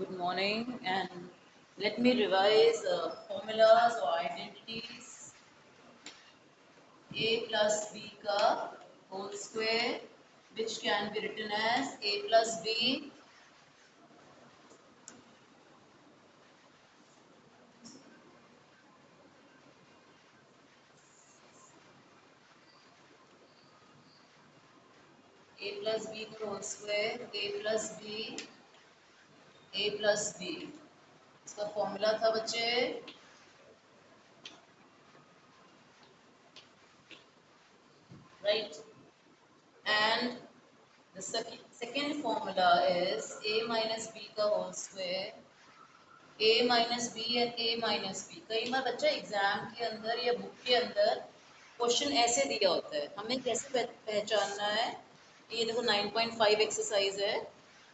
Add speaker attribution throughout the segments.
Speaker 1: Good morning, and let me revise formulas or identities. A plus b ka whole square, which can be written as a plus b का whole square, a plus b. इसका formula था बच्चे right, and the second formula is a minus b का whole square, a minus b and a minus b. कई बार बच्चा exam के अंदर या बुक के अंदर क्वेश्चन ऐसे दिया होता है, हमें कैसे पहचानना है. ये देखो 9.5 एक्सरसाइज है.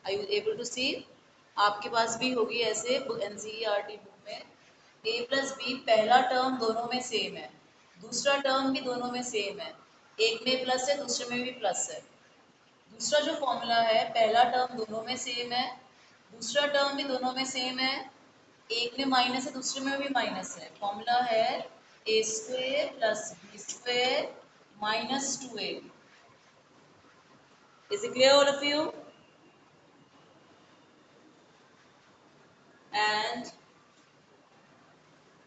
Speaker 1: आई यू एबल टू सी? आपके पास भी होगी ऐसे बुक एनसीईआरटी बुक में. ए प्लस बी पहला टर्म दोनों में सेम है, दूसरा टर्म भी दोनों में सेम है. एक में प्लस है, दूसरे में भी प्लस है. दूसरा जो फॉर्मूला है, पहला टर्म दोनों में सेम है, दूसरा टर्म भी दोनों में सेम है. एक में माइनस है, दूसरे में भी माइनस है. फॉर्मूला है a square plus b square minus 2a. Is it clear all of you? And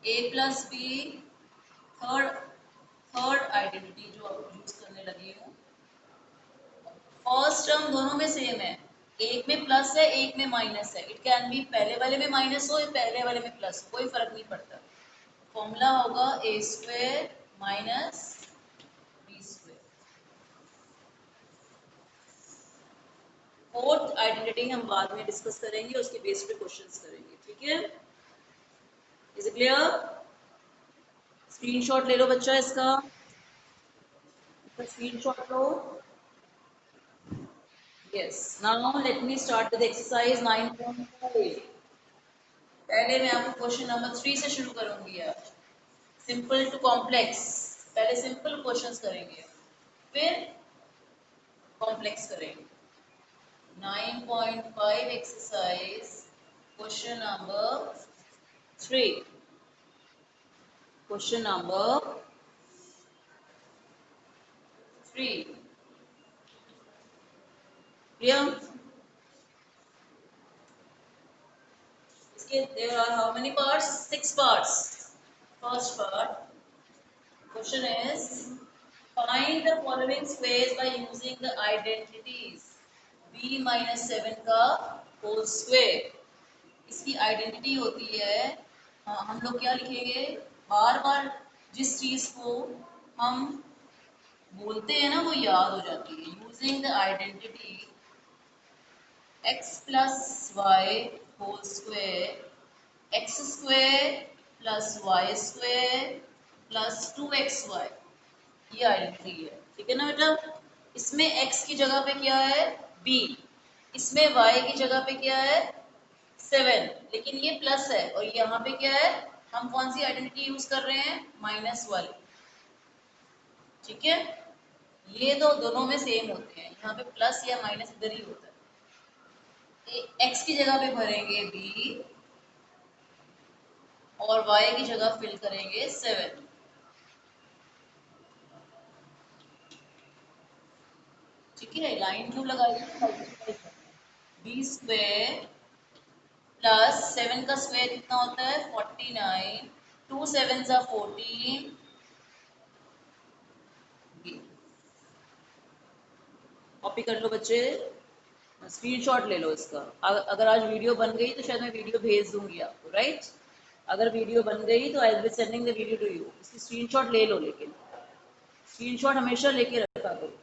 Speaker 1: a plus b third third identity जो अब यूज करने लगी हूँ. फर्स्ट टर्म दोनों में सेम है, एक में प्लस है, एक में माइनस है. इट कैन बी पहले वाले में माइनस हो या पहले वाले में प्लस हो, कोई फर्क नहीं पड़ता. फॉर्मूला होगा a square minus b square. Fourth identity हम बाद में डिस्कस करेंगे, उसके बेस पे क्वेश्चंस करेंगे. ठीक है? Is it clear? स्क्रीनशॉट ले लो बच्चा इसका screenshot low. Yes, now let me start with exercise 9.5. पहले मैं आपको क्वेश्चन नंबर 3 से शुरू करूंगी. यार सिंपल टू कॉम्प्लेक्स. पहले सिंपल क्वेश्चंस करेंगे, फिर कॉम्प्लेक्स करेंगे. 9.5 exercise, question number 3. Question number 3. Clear? There are how many parts? 6 parts. First part, question is find the following squares by using the identities b minus 7 का whole square. इसकी identity होती है, हम लोग क्या लिखेंगे, बार बार जिस चीज को हम बोलते हैं ना वो याद हो जाती है. Using the identity x plus y whole square, x square plus y square plus 2xy. ये आइडेंटिटी है. ठीक है ना बेटा? इसमें x की जगह पे क्या है, b. इसमें y की जगह पे क्या है, 7. लेकिन ये प्लस है और यहाँ पे क्या है, हम कौन सी आइडेंटिटी यूज कर रहे हैं, माइनस वाली. ठीक है? ये दो दोनों में सेम होते हैं, यहाँ पे प्लस या माइनस इधर ही होता है. x की जगह पे भरेंगे b और y की जगह फिल करेंगे 7. ठीक है? लाइन क्यों लगाई है, बी स्क्वेयर प्लस 7 का स्क्वायर कितना होता है, 49. 2 7 जा 14. कॉपी कर लो बच्चे, स्क्रीनशॉट ले लो इसका. अगर आज वीडियो बन गई तो शायद मैं वीडियो भेज दूंगी आपको. राइट? अगर वीडियो बन गई तो I will be sending the video to you. इसकी स्क्रीनशॉट ले लो, लेकिन स्क्रीनशॉट हमेशा लेके रखा करो.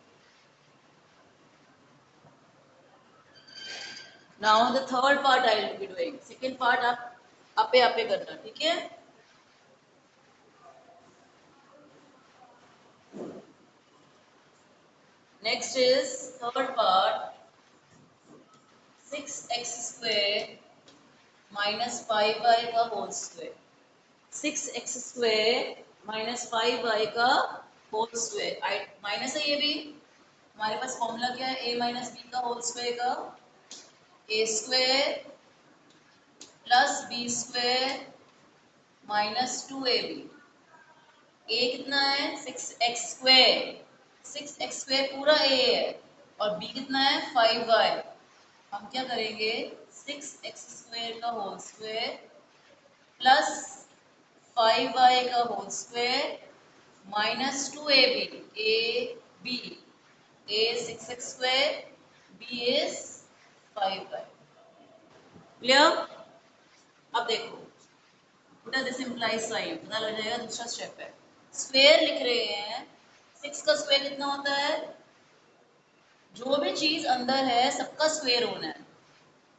Speaker 1: Now the third part I will be doing. Second part आप आपे आपे करना. ठीक है? Next is third part, 6x square minus 5y का whole square. 6x square minus 5y का होल स्क्वायर. माइनस है ये भी. हमारे पास फॉर्मूला क्या है, a माइनस बी का होल स्क्वायर का, a square plus b square minus 2ab। A कितना है 6x², 6x² पूरा ए है, और बी कितना है 5y। हम क्या करेंगे 6x² का होल स्क्वायर प्लस 5y का whole square minus 2ab। A b, a 6x², b is 5y। Clear? अब देखो व्हाट दिस इम्प्लाइज साइन पता लग जाएगा। दूसरा स्टेप है, स्क्वायर लिख रहे हैं। 6 का स्क्वायर कितना होता है? जो भी चीज अंदर है सबका स्क्वायर होना है।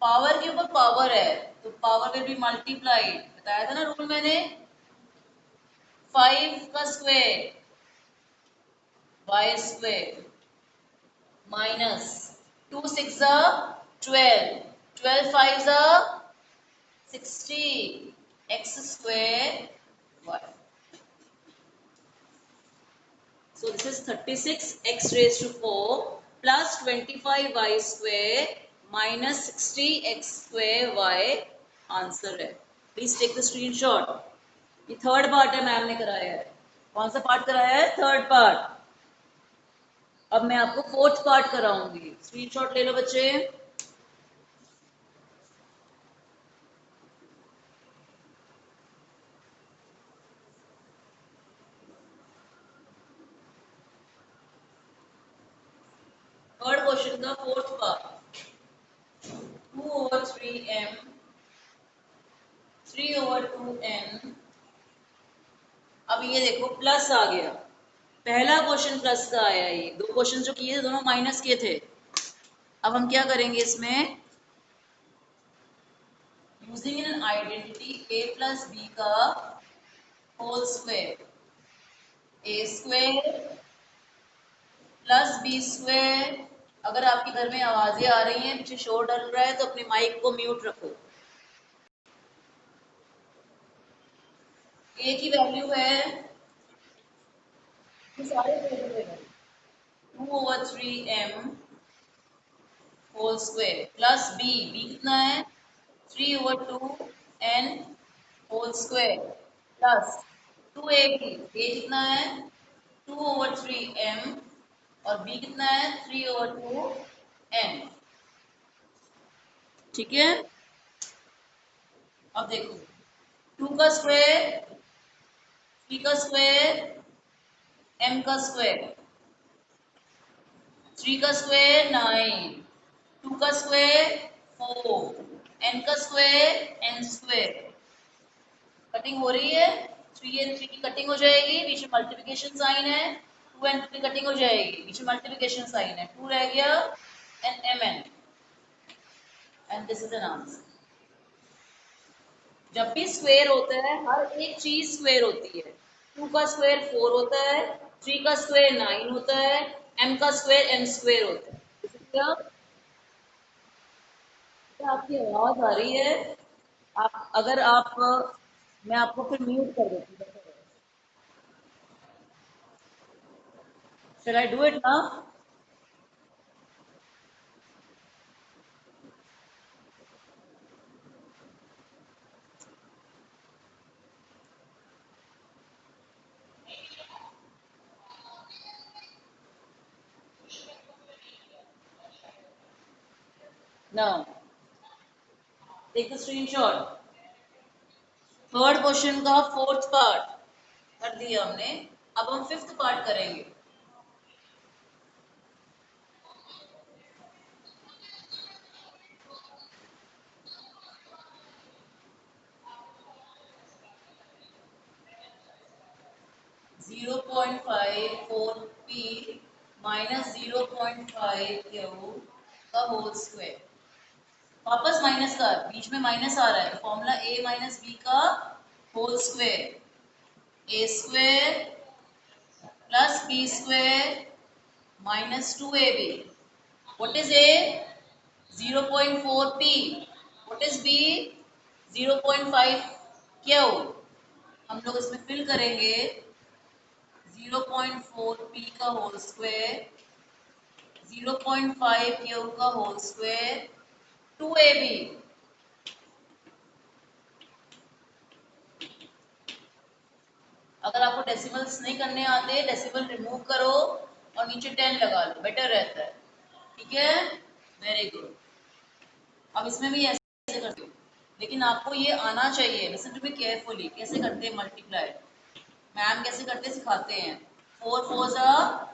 Speaker 1: पावर के ऊपर पावर है तो पावर विल बी मल्टीप्लाइड। बताया था ना रूल मैंने। 5 का square y² minus 2 6 12, 12 5 60, x² y। So this is 36x raised to 4 plus 25y² minus 60x² y answer है। Please take the screenshot. ये थर्ड पार्ट है, मैम ने कराया है। कौन सा पार्ट कराया है? Third part. अब मैं आपको फोर्थ पार्ट कराऊंगी। स्क्रीनशॉट ले लो बच्चे। थर्ड क्वेश्चन का फोर्थ पार्ट, 2/3m 3/2n। अब ये देखो प्लस आ गया। पहला क्वेश्चन प्लस का आया। ये दो क्वेश्चन जो किए थे दोनों माइनस के थे। अब हम क्या करेंगे इसमें, using an identity a plus b का whole square, a² plus b²। अगर आपके घर में आवाजें आ रही हैं, पीछे शोर डल रहा है, तो अपने माइक को म्यूट रखो। a की वैल्यू है, सारे 2/3m whole square plus b, b कितना है 3/2n whole square plus 2ab, a कितना है 2/3m और बी कितना है 3/2n। ठीक है? अब देखो 2 का स्क्वायर, 3 का स्क्वायर, m का स्क्वायर, 3 का स्क्वायर 9, 2 का स्क्वायर 4, n का स्क्वायर n²। कटिंग हो रही है, 3 एंड 3 की कटिंग हो जाएगी, बीच में मल्टीप्लिकेशन साइन है। 2 एंड 2 की कटिंग हो जाएगी, बीच में मल्टीप्लिकेशन साइन है, 2 रह गया and mn, and this is an answer. जब भी स्क्वायर होता है हर एक चीज स्क्वायर होती है। 2 का स्क्वायर 4 होता है, 3 का स्क्वायर 9 होता है, m का स्क्वायर n² होता है। क्या आपकी आवाज आ रही है? आप अगर आप, मैं आपको फिर म्यूट कर देती हूँ। Shall I do it now? Now, take the screenshot. Third question का फोर्थ पार्ट कर दिया हमने। अब हम फिफ्थ पार्ट करेंगे। Zero point five four p minus 0.5 q का होल स्क्वायर। वापस माइनस का, बीच में माइनस आ रहा है, फॉर्मूला a माइनस बी का whole square, a² plus b² minus 2ab। What is a? 0.4p। What is b? 0.5 q. हम लोग इसमें फिल करेंगे 0.4p का होल स्क्वायर, 0.5 क्यू का होल स्क्वायर, 2ab। डेसिमल्स नहीं करने आते, डेसिमल रिमूव करो और नीचे 10 लगा लो, बेटर रहता है। ठीक है, वेरी गुड। अब इसमें भी ऐसे करते हो, लेकिन आपको ये आना चाहिए। लिसन टू मी केयरफुली, कैसे करते हैं मल्टीप्लाई, मैम कैसे करते सिखाते हैं। 4 4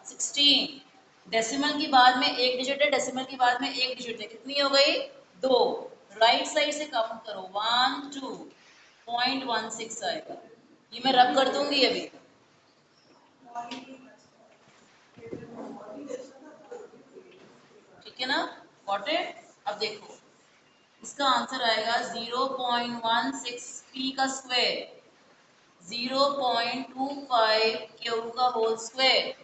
Speaker 1: 16, डेसिमल की बाद में एक डिजिट है, डेसिमल की बाद में एक डिजिट है, कितनी हो गई? 2। राइट साइड से काउंट करो, 1 2.16 आएगा। ये मैं रब कर दूंगी अभी। ठीक है ना, गॉट इट। अब देखो इसका आंसर आएगा 0.16 पी का स्क्वायर, 0.25 क्यू का होल स्क्वायर।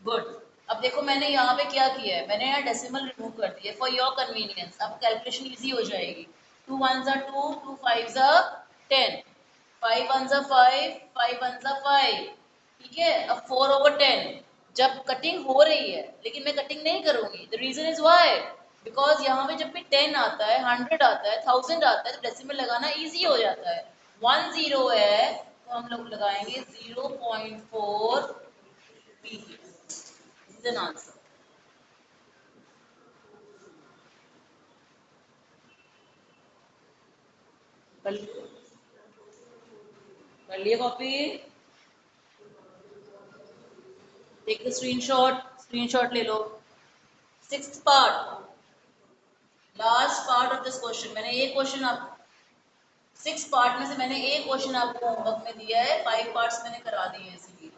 Speaker 1: गुड। अब देखो मैंने यहाँ पे क्या किया है, मैंने यहाँ डेसिमल रिमूव कर दिया फॉर योर कन्वीनियंस, अब कैलकुलेशन इजी हो जाएगी। 2 1 2, 2 5 10, 5 1 5, 5 1 5। ठीक है, अब 4/10 जब कटिंग हो रही है, लेकिन मैं कटिंग नहीं करूंगी। The reason is why, because यहाँ पे जब भी 10 आता है, 100 आता है, 1000 आता है, तो डेसिमल लगाना इजी हो जाता है। 1 0 है तो हम लोग लगाएंगे 0.4 p. This is an answer. कर लिए copy, take the screenshot, screenshot ले लो। 6th part, last part of this question. मैंने एक क्वेश्चन आप 6 पार्ट में से मैंने एक क्वेश्चन आपको होमवर्क में दिया है, 5 पार्ट्स मैंने करा दिए हैं इसीलिए।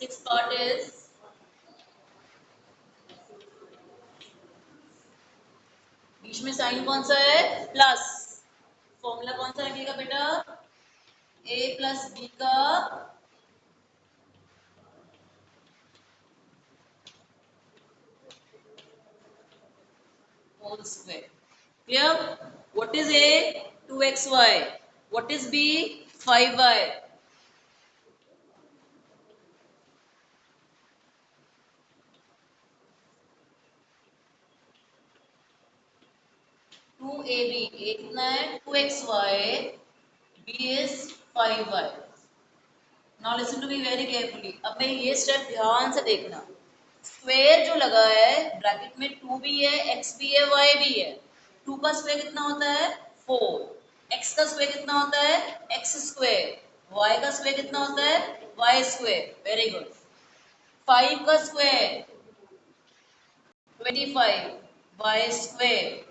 Speaker 1: 6 पार्ट इज, बीच में साइन कौन सा है? प्लस। फॉर्मूला कौन सा रखिएगा बेटा? a प्लस बी का whole square. Clear? What is a? 2xy. What is b? 5y. 2ab, a कितना है? 2xy, b is 5y. Now listen to me very carefully. अब मैं ये स्टेप ध्यान से देखना। स्क्वायर जो लगा है ब्रैकेट में, 2 भी है, x भी है, y भी है। 2 का स्क्वायर कितना होता है? 4। x का स्क्वायर कितना होता है? x square. y का स्क्वायर कितना होता है? y square. Very good. 5 का स्क्वायर 25, y स्क्वायर।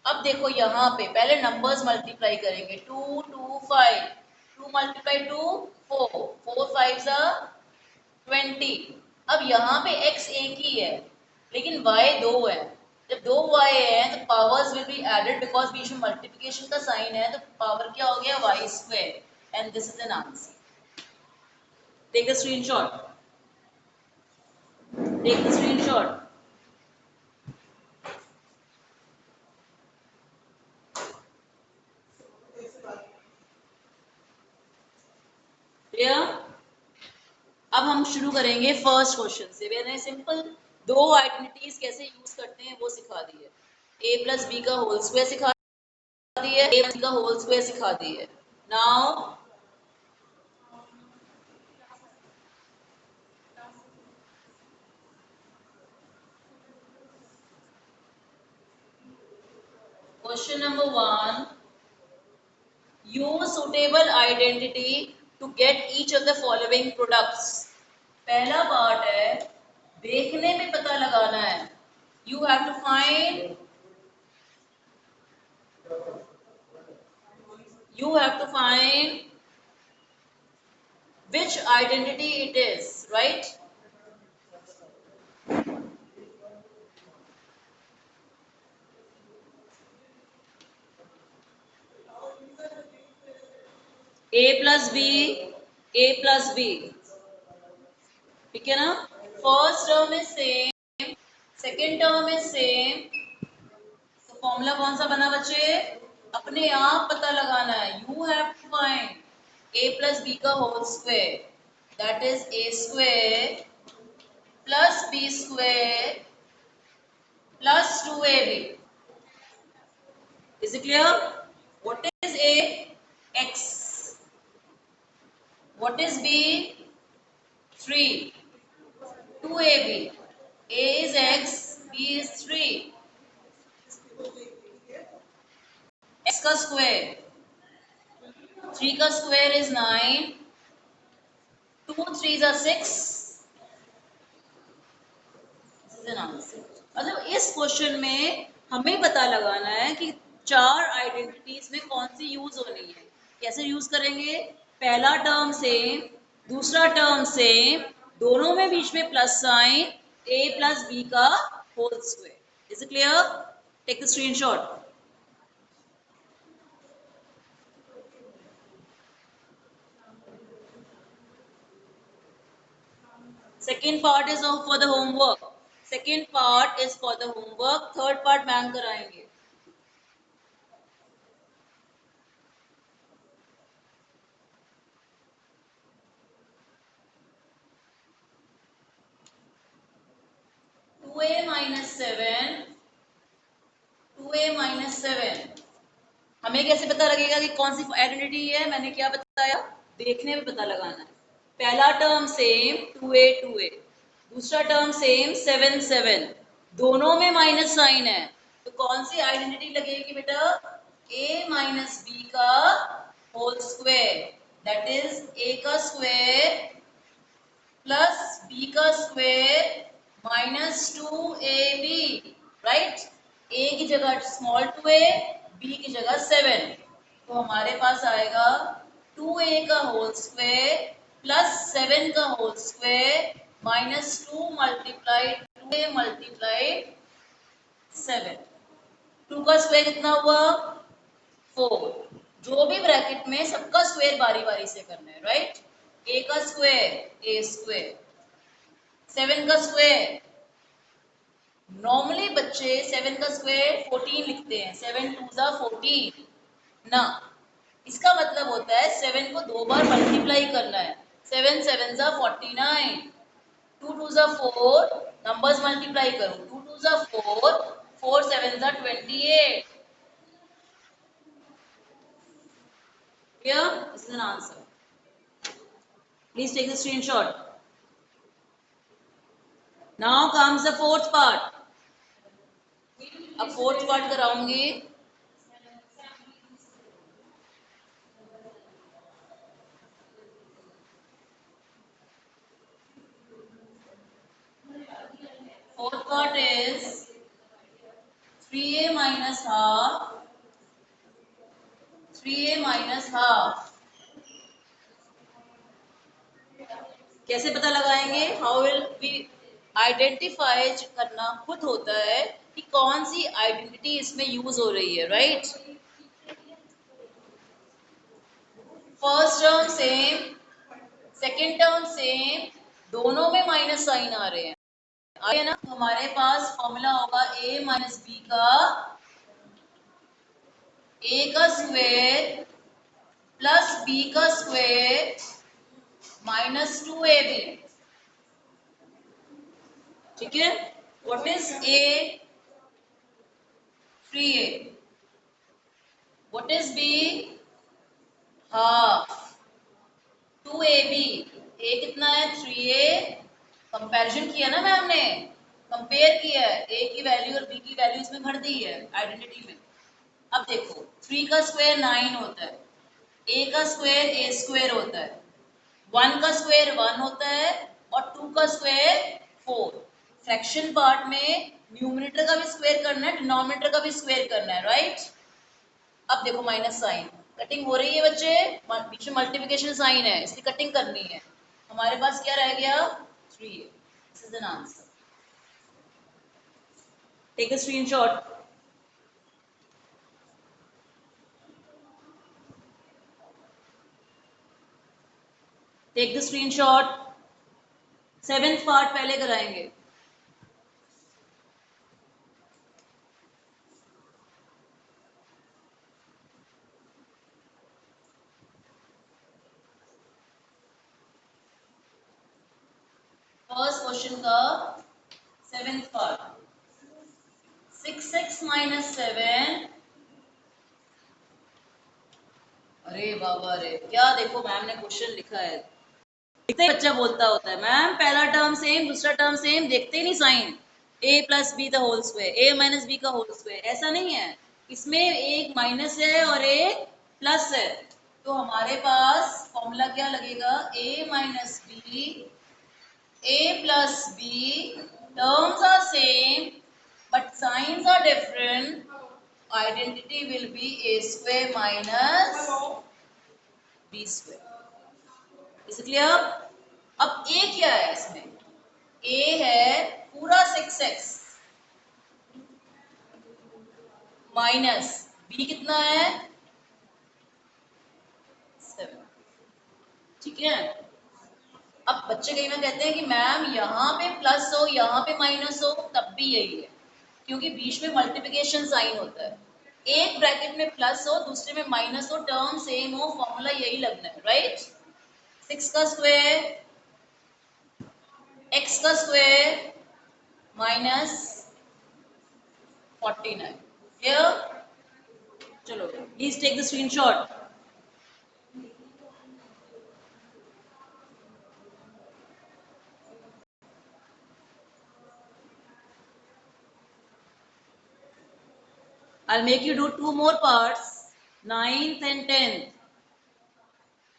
Speaker 1: अब देखो यहाँ पे पहले नंबर्स मल्टीप्लाई करेंगे। 2 2 5, 2 मल्टीप्लाई 2 4, 4 5 20। अब यहाँ पे x एक ही है, लेकिन y दो है। जब दो y है तो powers will be added, because बीच में मल्टीप्लिकेशन का साइन है, तो पावर क्या हो गया? y square. And this is an answer. Take the screenshot, take the screenshot. Clear? अब हम शुरू करेंगे फर्स्ट क्वेश्चन से। मैंने सिंपल दो आइडेंटिटीज कैसे यूज करते हैं वो सिखा दी है। a प्लस बी का होल स्क्वायर सिखा दी है, a का होल स्क्वायर सिखा दी है। Now question number 1, use suitable identity to get each of the following products. पहला पार्ट है, देखने में पता लगाना है। You have to find, you have to find which identity it is, right? A plus b, a plus b. ठीक है ना? First term is same, second term is same, तो फॉर्मूला कौन सा बना बच्चे? अपने आप पता लगाना है। You have to find a plus b का whole square, that is a square plus b square plus 2ab. Is it clear? What is A? X. What is B? 3. 2AB. A is X, B is 3. X का square. 3 का square is 9. 2 3s are 6. This is an answer. मतलब इस question में हमें पता लगाना है कि चार आइडेंटिटीज में कौन सी यूज होनी है. कैसे यूज करेंगे? पहला टर्म सेम, दूसरा टर्म सेम, दोनों में बीच में plus sign, a plus b का whole square. Is it clear? Take the screenshot. Second part is for the homework. Second part is for the homework. Third part ma'am कराएंगे. Two a minus seven, 2a minus 7. हमें कैसे पता लगेगा कि कौन सी identity है? मैंने क्या बताया? देखने में पता लगाना है. पहला टर्म सेम 2a, दूसरा टर्म सेम 7 दोनों में माइनस साइन है, तो कौन सी आइडेंटिटी लगेगी बेटा? a माइनस बी का whole square, that is a का स्क्वायर प्लस b का square minus 2ab. Right? a की जगह स्मॉल 2a, b की जगह 7, तो हमारे पास आएगा 2a का होल स्क्वायर प्लस 7 का whole square minus 2 multiplied 2a multiplied 7. 2 का स्क्वायर कितना हुआ? 4. जो भी ब्रैकेट में सबका स्क्वायर बारी बारी से करना है. राइट? a का स्क्वायर a स्क्वायर, 7 का स्क्वायर. नॉर्मली बच्चे 7 का स्क्वायर 14 लिखते हैं. 7 2 जा 14 ना. इसका मतलब होता है 7 को 2 बार मल्टीप्लाई करना है. 7 7 जा 49, 2 2 जा 4, नंबर्स मल्टीप्लाई करो. 2 2 जा 4, 4 7 जा 28. Here this is an answer. Please take the screenshot. Now comes the fourth part. अब फोर्थ पार्ट कराऊंगी. Fourth part is 3a minus half, 3a minus half. कैसे पता लगाएंगे? हाउ विल बी आइडेंटिफाई करना खुद होता है कि कौन सी आइडेंटिटी इसमें यूज हो रही है. Right? First term same, second term same, दोनों में माइनस साइन आ रहे हैं. आगे ना, हमारे पास फॉर्मूला होगा a माइनस बी का, a का स्क्वायर प्लस b का स्क्वायर माइनस 2ab. ठीक है? What is a? 3a. What is b? Half. 2ab. a कितना है? 3a. कंपैरिजन किया ना मैम ने, कंपेयर किया है. a की वैल्यू और b की वैल्यू इसमें भर दी है आइडेंटिटी में. अब देखो 3 का स्क्वायर 9 होता है, a का स्क्वायर a स्क्वायर होता है, 1 का स्क्वायर 1 होता है और 2 का स्क्वायर 4. फ्रैक्शन पार्ट में न्यूमरेटर का भी स्क्वायर करना है, डिनोमिनेटर का भी स्क्वायर करना है. राइट? अब देखो माइनस साइन, कटिंग हो रही है बच्चे, बीच में मल्टीप्लिकेशन साइन है, इसकी कटिंग करनी है. हमारे पास क्या रह गया? 3a. This is an answer. Take a screenshot. Take the screenshot. Seventh part पहले कराएंगे. फर्स्ट क्वेश्चन का सेवेंथ पार्ट. 6x minus 7 अरे बाबा रे, क्या देखो मैम ने क्वेश्चन लिखा है। देखते ही बच्चा बोलता होता है मैम पहला टर्म सेम दूसरा टर्म सेम, देखते ही नहीं sign. A plus b the whole square, a minus b का होल स्क्वायर, ऐसा नहीं है। इसमें एक माइनस है और एक प्लस है। तो हमारे पास फॉर्मूला क्या लगेगा, A minus B, A plus B, terms are same but signs are different, identity will be a square minus b square। Is clear? अब a क्या है इसमें, a है पूरा 6x माइनस b कितना है 7। ठीक है। अब बच्चे कई बार कहते हैं कि मैम यहाँ पे प्लस हो यहाँ पे माइनस हो, तब भी यही है, क्योंकि बीच में मल्टीप्लिकेशन साइन होता है। एक ब्रैकेट में प्लस हो दूसरे में माइनस हो, टर्म सेम हो, फॉर्मूला यही लगना है, राइट। 6 का स्क्वायर x का स्क्वायर माइनस 49। क्लियर? चलो please take the screenshot. I'll make you do two more parts, 9th and 10th।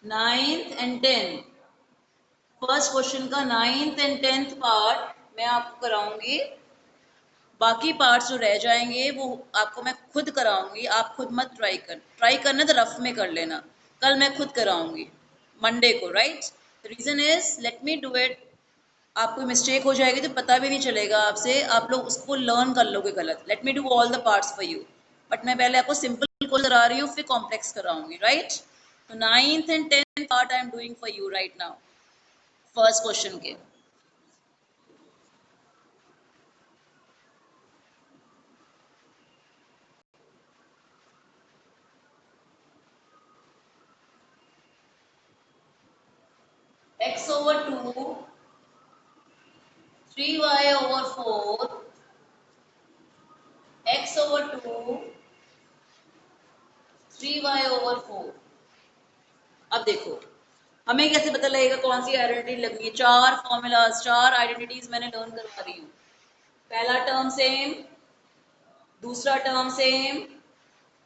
Speaker 1: 9th and 10th, first question का 9th and 10th पार्ट मैं आपको कराऊंगी। बाकी पार्ट्स जो रह जाएंगे वो आपको मैं खुद कराऊंगी, आप खुद मत ट्राई करना तो रफ में कर लेना। कल मैं खुद कराऊंगी मंडे को, right. Reason is let me do it. आपको मिस्टेक हो जाएगी तो पता भी नहीं चलेगा आपसे, आप लोग उसको लर्न कर लोगे गलत। Late me do all the parts for you, but मैं पहले आपको सिंपल को करा रही हूँ फिर कॉम्प्लेक्स कराऊंगी, राइट। तो 9th and 10th part I am doing for you right now, first question के। x over 2, 3y over 4, x over 2, 3y over 4। अब देखो हमें कैसे पता लगेगा कौन सी आइडेंटिटी लगनी है। चार फॉर्मूलाज, चार आइडेंटिटीज मैंने लर्न करवा रही हूँ। पहला टर्म सेम, दूसरा टर्म सेम,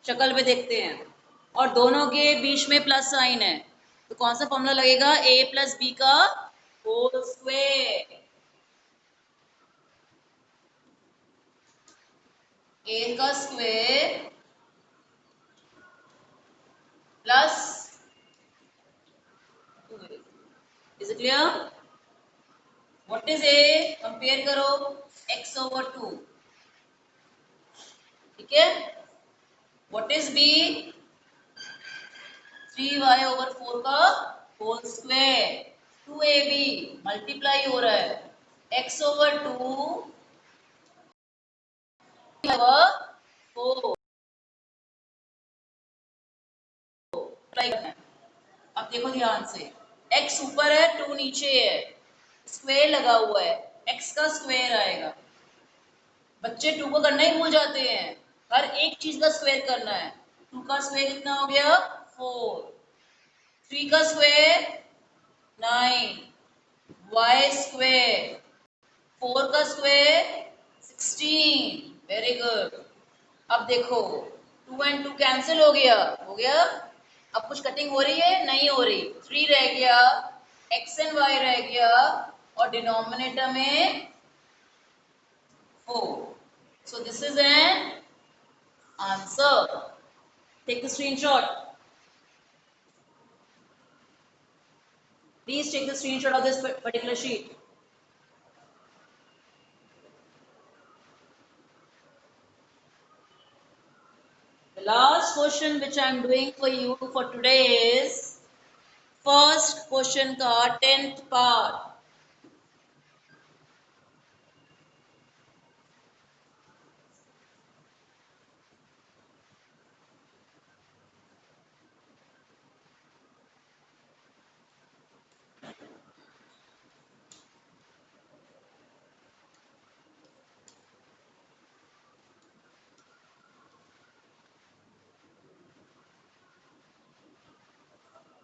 Speaker 1: शक्ल पे देखते हैं, और दोनों के बीच में प्लस साइन है, तो कौन सा फॉर्मूला लगेगा, a प्लस बी का होल स्क्वायर। a का square plus 2a। Is it clear? What is a, compare करो, x over 2। ठीक है। What is b, 3y over 4 का होल स्क्वायर, 2ab मल्टीप्लाई हो रहा है, x over 2 over 4। अब देखो ध्यान से, x ऊपर है 2 नीचे है, स्क्वायर लगा हुआ है, x का स्क्वायर आएगा। बच्चे 2 को करना ही भूल जाते हैं, हर एक चीज का स्क्वायर करना है। 2 का स्क्वायर कितना हो गया 4, 3 का स्क्वायर 9, y स्क्वायर, 4 का स्क्वायर 16। Very good. अब देखो 2 and 2 कैंसिल हो गया, हो गया। अब कुछ कटिंग हो रही है, नहीं हो रही, 3 रह गया, x and y रह गया, और डिनोमिनेटर में 4। So this is an answer. Take the screenshot. Please take the screenshot of this particular sheet. The last question which I am doing for you for today is first question का 10th part।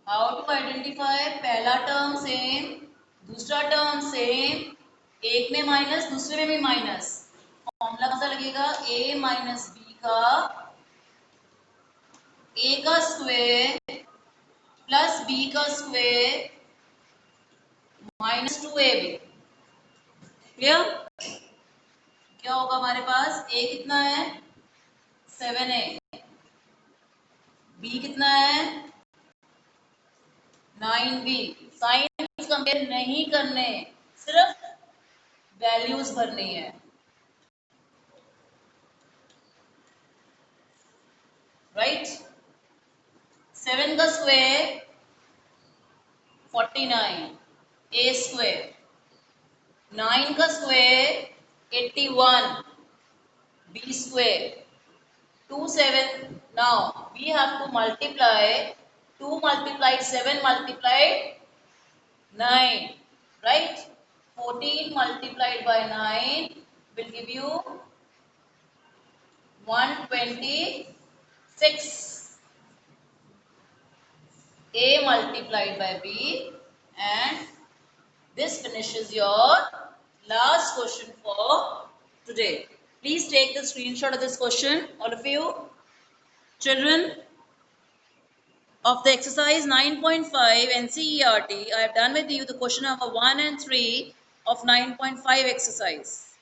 Speaker 1: How to identify, पहला term same, दूसरा term same, एक में minus दूसरे में भी minus, formula कैसा लगेगा, a माइनस बी का a का स्क्वायर प्लस b का स्क्वायर माइनस 2ab। क्लियर? क्या होगा हमारे पास, a कितना है 7a, b कितना है 9b। साइन कंपेयर नहीं करने, सिर्फ वैल्यूज भरनी है। राइट? 7 का स्क्वायर 49, a स्क्वायर, 9 का square 81, b square, 2 7, now we have to multiply 2 multiplied 7 multiplied 9, right? 14 multiplied by 9 will give you 126, a multiplied by b, and this finishes your last question for today. Please take the screenshot of this question, all of you. Children, of the exercise 9.5 NCERT, I have done with you the question number 1 and 3 of 9.5 exercise.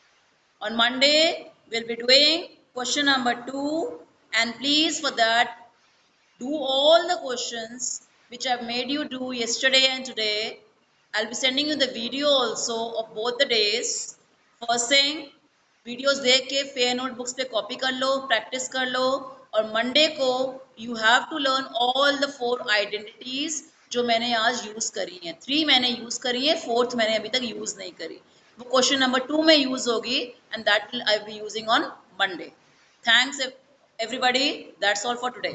Speaker 1: On Monday, we'll be doing question number 2, and please for that, do all the questions which I've made you do yesterday and today. I'll be sending you the video also of both the days. First thing, videos देख के fair notebooks पे copy कर लो, practice कर लो, और Monday को you have to learn all the 4 identities जो मैंने आज यूज करी हैं। 3 मैंने यूज करी है, 4th मैंने अभी तक यूज नहीं करी, वो क्वेश्चन नंबर 2 में यूज होगी, and that will I be using on Monday. Thanks everybody, that's all for today.